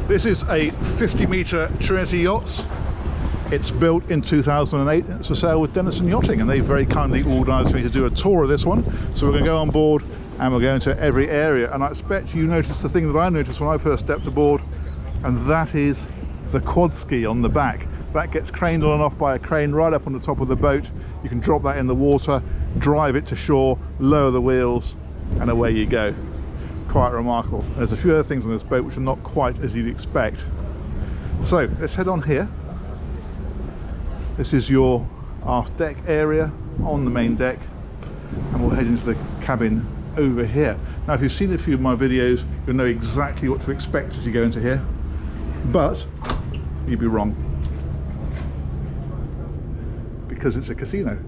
This is a 50-metre Trinity Yachts. It's built in 2008. It's for sale with Denison Yachting, and they very kindly organised me to do a tour of this one. So we're going to go on board and we're going to every area. And I expect you noticed the thing that I noticed when I first stepped aboard, and that is the quad ski on the back. That gets craned on and off by a crane right up on the top of the boat. You can drop that in the water, drive it to shore, lower the wheels, and away you go. Quite remarkable. There's a few other things on this boat which are not quite as you'd expect. So let's head on here. This is your aft deck area on the main deck, and we'll head into the cabin over here. Now, if you've seen a few of my videos, you'll know exactly what to expect as you go into here, but you'd be wrong, because it's a casino.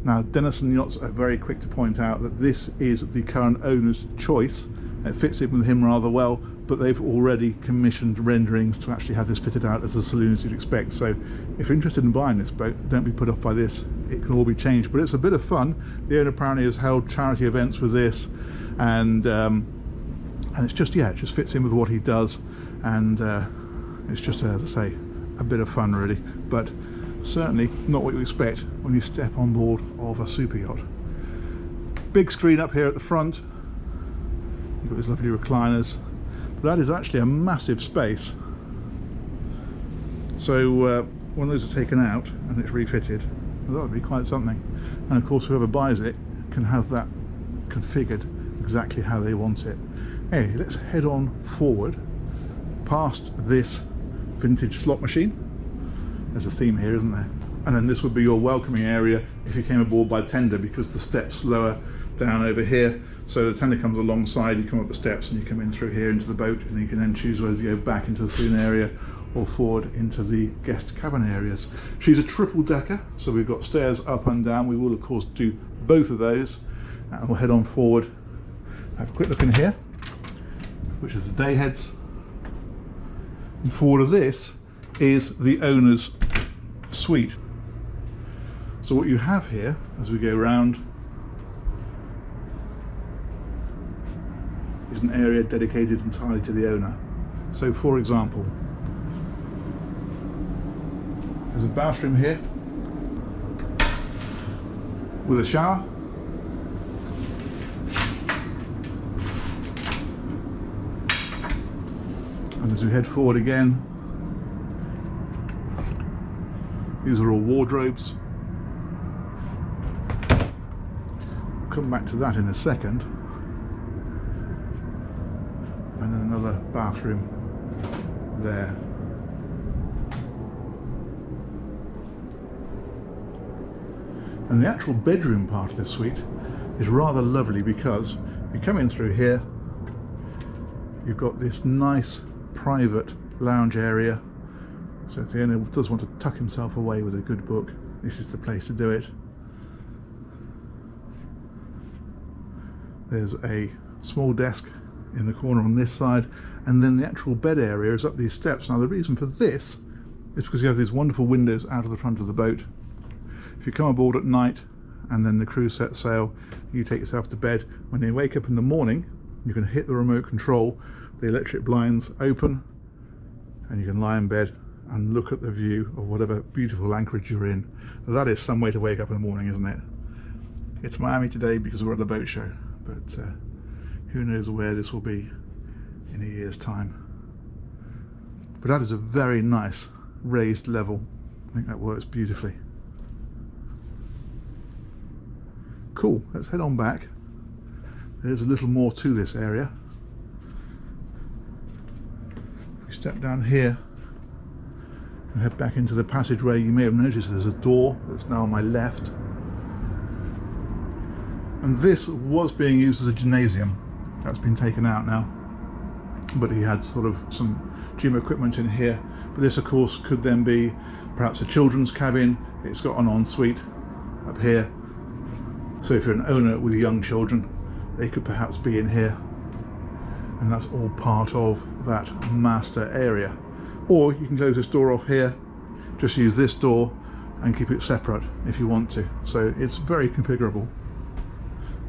Now, Denison Yachts are very quick to point out that this is the current owner's choice. It fits in with him rather well, but they've already commissioned renderings to actually have this fitted out as a saloon as you'd expect. So if you're interested in buying this boat, don't be put off by this. It can all be changed, but it's a bit of fun. The owner apparently has held charity events with this, and it's just, yeah, it just fits in with what he does, and it's just, as I say, a bit of fun really, but certainly not what you expect when you step on board of a super yacht. Big screen up here at the front. You've got these lovely recliners, but that is actually a massive space. So when those are taken out and it's refitted, well, that would be quite something. And of course, whoever buys it can have that configured exactly how they want it. Hey, let's head on forward past this vintage slot machine. There's a theme here, isn't there? And then this would be your welcoming area if you came aboard by tender, because the steps lower down over here. So the tender comes alongside, you come up the steps and you come in through here into the boat, and you can then choose whether to go back into the saloon area or forward into the guest cabin areas. She's a triple decker, so we've got stairs up and down. We will of course do both of those, and we'll head on forward. Have a quick look in here, which is the day heads. And forward of this is the owner's suite. So what you have here as we go round is an area dedicated entirely to the owner. So for example, there's a bathroom here with a shower, and as we head forward again, these are all wardrobes. We'll come back to that in a second. And then another bathroom there. And the actual bedroom part of this suite is rather lovely, because you come in through here, you've got this nice private lounge area. So if the owner does want to tuck himself away with a good book, this is the place to do it. There's a small desk in the corner on this side, and then the actual bed area is up these steps. Now the reason for this is because you have these wonderful windows out of the front of the boat. If you come aboard at night and then the crew set sail, you take yourself to bed. When you wake up in the morning, you can hit the remote control, the electric blinds open, and you can lie in bed and look at the view of whatever beautiful anchorage you're in. That is some way to wake up in the morning, isn't it? It's Miami today because we're at the boat show, but who knows where this will be in a year's time. But that is a very nice raised level. I think that works beautifully. Cool, let's head on back. There's a little more to this area. If we step down here and head back into the passageway, you may have noticed there's a door that's now on my left. And this was being used as a gymnasium. That's been taken out now. But he had sort of some gym equipment in here. But this of course could then be perhaps a children's cabin. It's got an ensuite up here. So if you're an owner with young children, they could perhaps be in here. And that's all part of that master area. Or you can close this door off here, just use this door and keep it separate if you want to. So it's very configurable.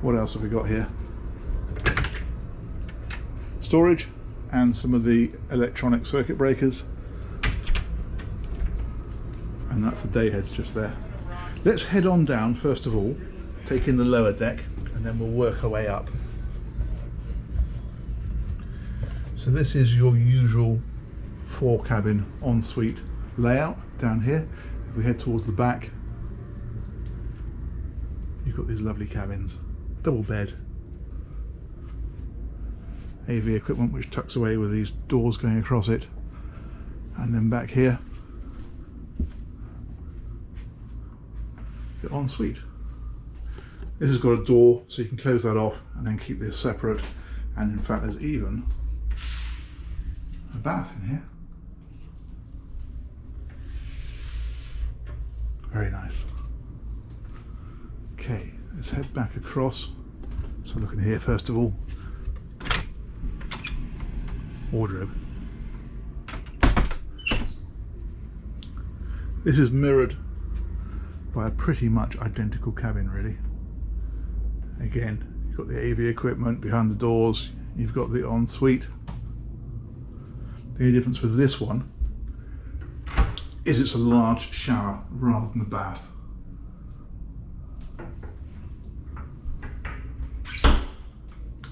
What else have we got here? storage and some of the electronic circuit breakers. And that's the day heads just there. Let's head on down first of all, take in the lower deck, and then we'll work our way up. So this is your usual 4-cabin ensuite layout down here. If we head towards the back, you've got these lovely cabins, double bed, AV equipment which tucks away with these doors going across it, and then back here the ensuite. This has got a door so you can close that off and then keep this separate, and in fact there's even a bath in here. Very nice. Okay, let's head back across. So looking here first of all, wardrobe. This is mirrored by a pretty much identical cabin really. Again, you've got the AV equipment behind the doors, you've got the ensuite. The only difference with this one is it's a large shower rather than a bath.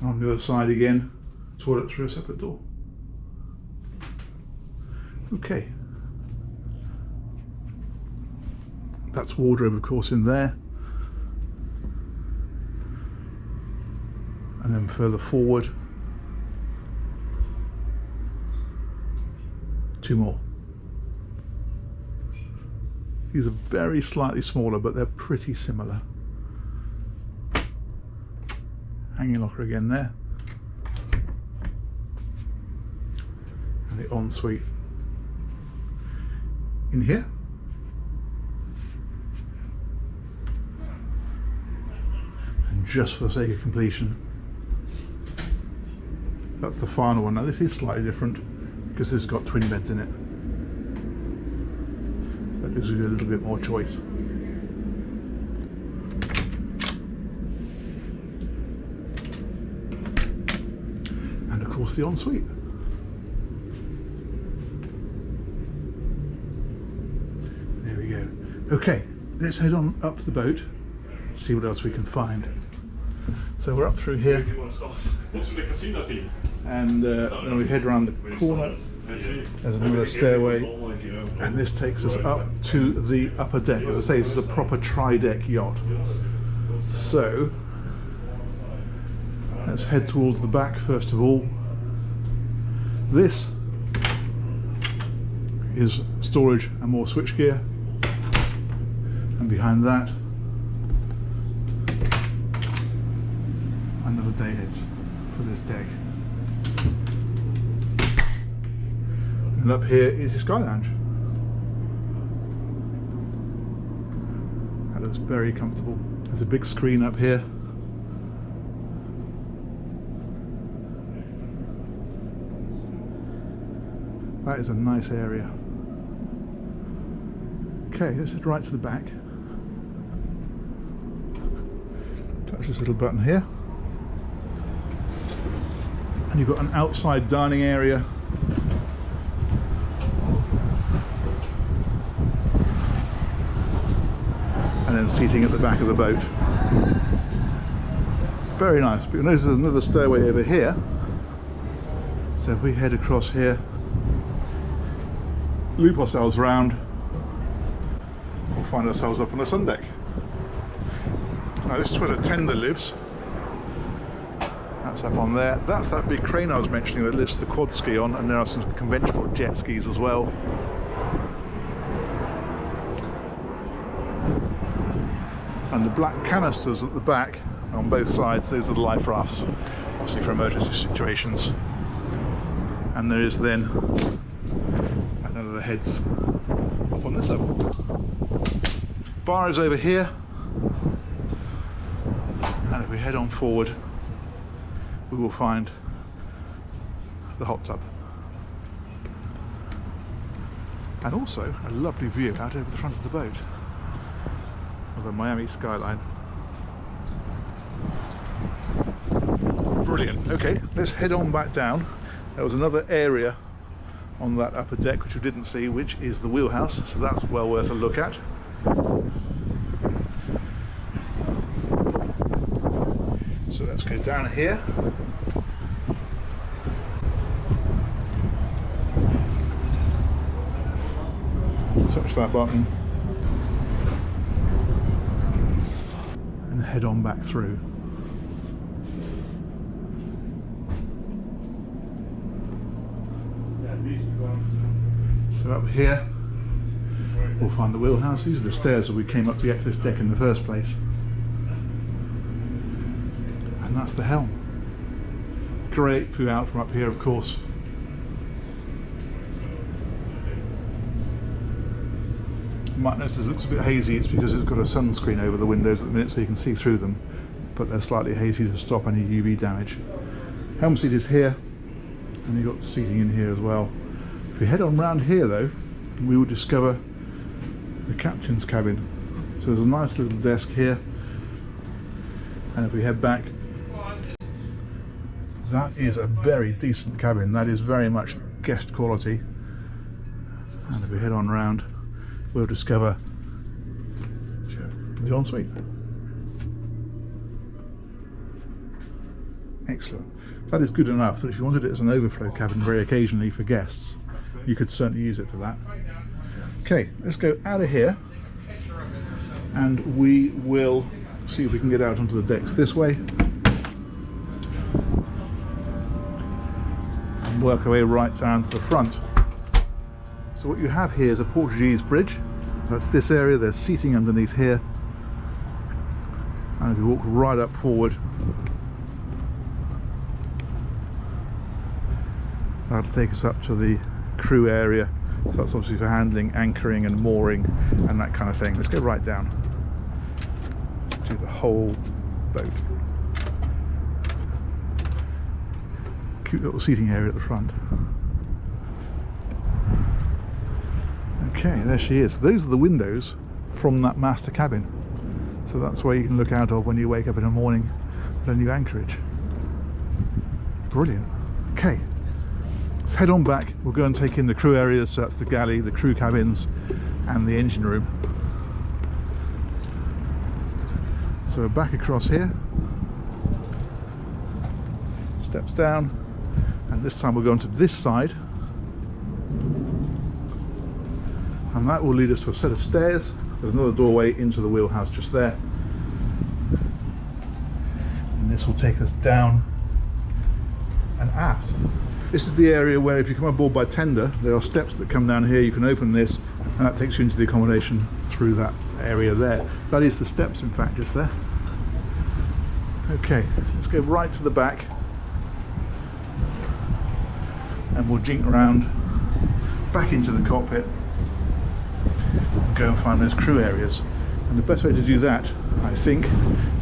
On the other side again, toilet through a separate door. Okay. That's wardrobe of course in there. And then further forward, 2 more. These are very slightly smaller, but they're pretty similar. Hanging locker again there. And the ensuite in here. And just for the sake of completion, that's the final one. Now this is slightly different because this has got twin beds in it. So that gives you a little bit more choice. And of course the ensuite. There we go. Okay, let's head on up the boat, see what else we can find. So we're up through here, and then we head around the corner. There's another stairway, and this takes us up to the upper deck. As I say, this is a proper tri-deck yacht. So let's head towards the back first of all. This is storage and more switchgear, and behind that another day heads for this deck. And up here is the sky lounge. That looks very comfortable. There's a big screen up here. That is a nice area. Okay, let's head right to the back. Touch this little button here. And you've got an outside dining area. And then seating at the back of the boat. Very nice. But you'll notice there's another stairway over here. So if we head across here, loop ourselves round, we'll find ourselves up on the sun deck. Now this is where the tender lives. That's up on there. That's that big crane I was mentioning that lifts the quad ski on, and there are some conventional jet skis as well. And the black canisters at the back on both sides, those are the life rafts, obviously for emergency situations. And there is then another of the heads up on this level. Bar is over here, and if we head on forward, we will find the hot tub. And also a lovely view out over the front of the boat of the Miami skyline. Brilliant. Okay, let's head on back down. There was another area on that upper deck which we didn't see, which is the wheelhouse, so that's well worth a look at. So let's go down here. Touch that button and head on back through. So up here we'll find the wheelhouse. These are the stairs that we came up to get to this deck in the first place. And that's the helm. Great view out from up here, of course. You might notice it looks a bit hazy. It's because it's got a sunscreen over the windows at the minute so you can see through them, but they're slightly hazy to stop any UV damage. Helm seat is here, and you've got seating in here as well. If we head on round here though, we will discover the captain's cabin. So there's a nice little desk here, and if we head back, that is a very decent cabin. That is very much guest quality. And if we head on round, we'll discover the ensuite. Excellent. That is good enough that if you wanted it as an overflow cabin very occasionally for guests, you could certainly use it for that. Okay, let's go out of here and we will see if we can get out onto the decks this way and work our way right down to the front. So what you have here is a Portuguese bridge. That's this area. There's seating underneath here, and if you walk right up forward, that'll take us up to the crew area. So that's obviously for handling, anchoring and mooring and that kind of thing. Let's go right down to the whole boat. Cute little seating area at the front. Okay, there she is. Those are the windows from that master cabin. So that's where you can look out of when you wake up in the morning at a new anchorage. Brilliant. Okay, let's head on back. We'll go and take in the crew areas. So that's the galley, the crew cabins and the engine room. So we're back across here. Steps down, and this time we'll go onto this side. And that will lead us to a set of stairs. There's another doorway into the wheelhouse just there. And this will take us down and aft. This is the area where if you come aboard by tender, there are steps that come down here. You can open this and that takes you into the accommodation through that area there. That is the steps, in fact, just there. Okay, let's go right to the back and we'll jink around back into the cockpit and go and find those crew areas. And the best way to do that, I think,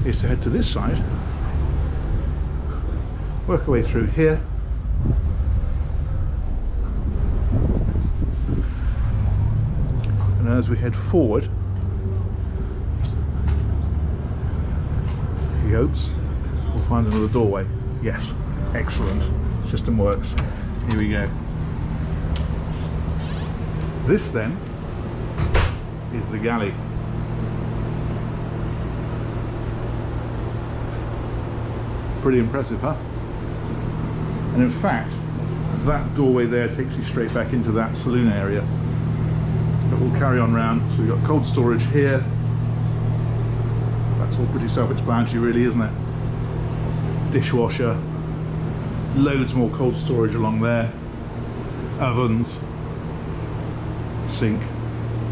is to head to this side, work our way through here, and as we head forward, he hopes we'll find another doorway. Yes, excellent, system works. Here we go. This then is the galley. Pretty impressive, huh? And in fact, that doorway there takes you straight back into that saloon area. But we'll carry on round. So we've got cold storage here. That's all pretty self-explanatory really, isn't it? Dishwasher, loads more cold storage along there, ovens, sink,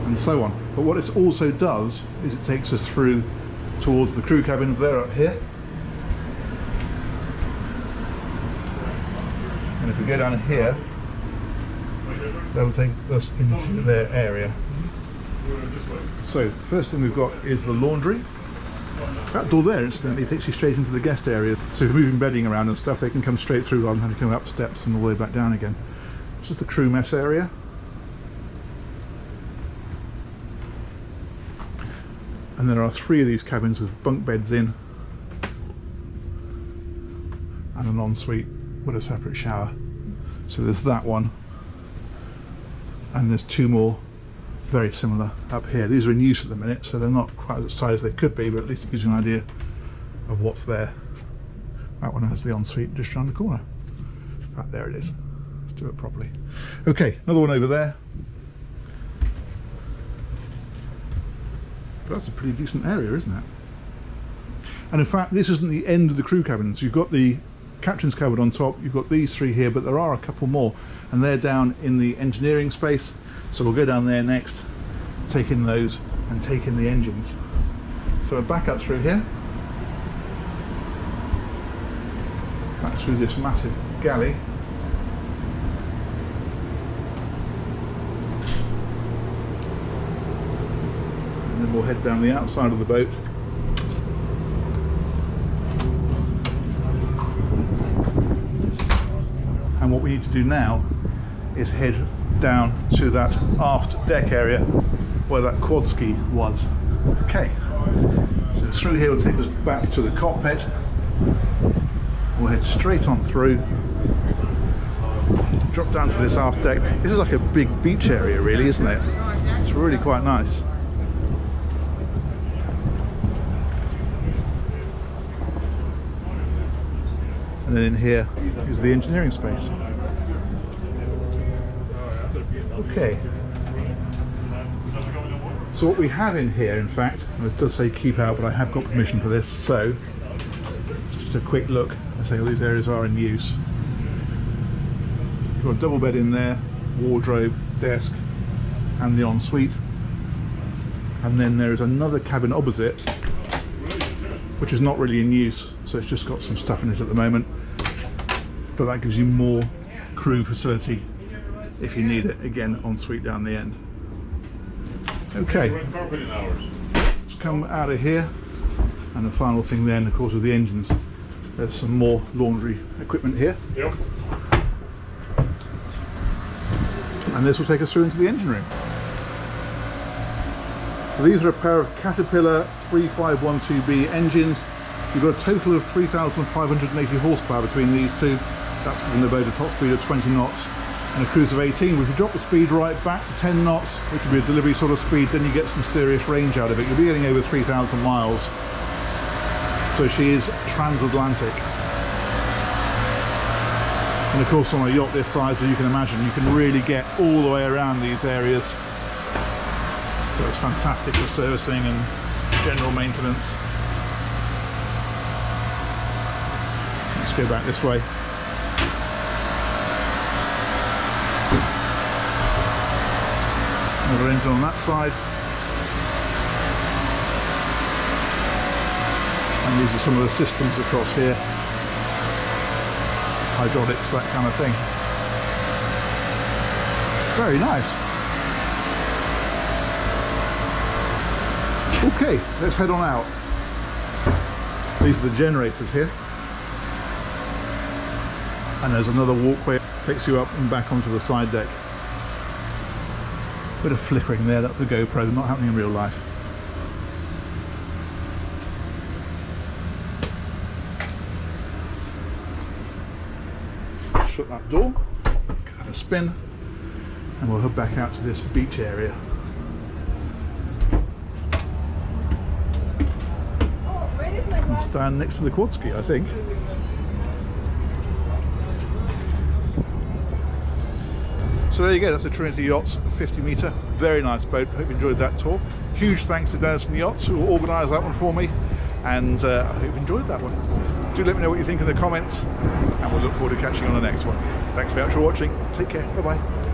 and so on. But what it also does is it takes us through towards the crew cabins there up here. And if we go down here, that will take us into their area. So first thing we've got is the laundry. That door there, incidentally, takes you straight into the guest area. So if you're moving bedding around and stuff, they can come straight through rather than having to come up steps and all the way back down again. It's just the crew mess area. And there are 3 of these cabins with bunk beds in. and an ensuite with a separate shower. So there's that one, and there's two more very similar up here. These are in use at the minute, so they're not quite as size as they could be, but at least it gives you an idea of what's there. That one has the ensuite just around the corner. Right, there it is. Let's do it properly. Okay, another one over there. But that's a pretty decent area, isn't it? And in fact, this isn't the end of the crew cabins. You've got the captain's cabin on top, you've got these three here, but there are a couple more, and they're down in the engineering space. So we'll go down there next, take in those, and take in the engines. So we're back up through here, back through this massive galley. And then we'll head down the outside of the boat. And what we need to do now is head down to that aft deck area where that quad ski was. Okay, so through here will take us back to the cockpit. We'll head straight on through, drop down to this aft deck. This is like a big beach area really, isn't it? It's really quite nice. And then in here is the engineering space. Okay. So what we have in here, in fact, and it does say keep out, but I have got permission for this, so just a quick look and say all these areas are in use. You've got a double bed in there, wardrobe, desk, and the ensuite. And then there is another cabin opposite, which is not really in use, so it's just got some stuff in it at the moment. But that gives you more crew facility if you need it. Again, ensuite down the end. Okay, let's come out of here, and the final thing then, of course, with the engines, there's some more laundry equipment here. Yep. And this will take us through into the engine room. So these are a pair of Caterpillar 3512B engines. You've got a total of 3,580 horsepower between these two. That's giving the boat a top speed of 20 knots and a cruise of 18. If you drop the speed right back to 10 knots, which would be a delivery sort of speed, then you get some serious range out of it. You'll be getting over 3,000 miles. So she is transatlantic. And of course on a yacht this size, as you can imagine, you can really get all the way around these areas. So it's fantastic for servicing and general maintenance. Let's go back this way. Another engine on that side. And these are some of the systems across here. Hydraulics, that kind of thing. Very nice. Okay, let's head on out. These are the generators here. And there's another walkway that takes you up and back onto the side deck. Bit of flickering there, that's the GoPro, not happening in real life. Shut that door, give that a spin, and we'll head back out to this beach area. And stand next to the quad ski, I think. So there you go, that's a Trinity Yachts 50 metre, very nice boat. Hope you enjoyed that tour. Huge thanks to Denison Yachts who organised that one for me, and I hope you enjoyed that one. Do let me know what you think in the comments, and we'll look forward to catching you on the next one. Thanks very much for watching, take care, bye bye.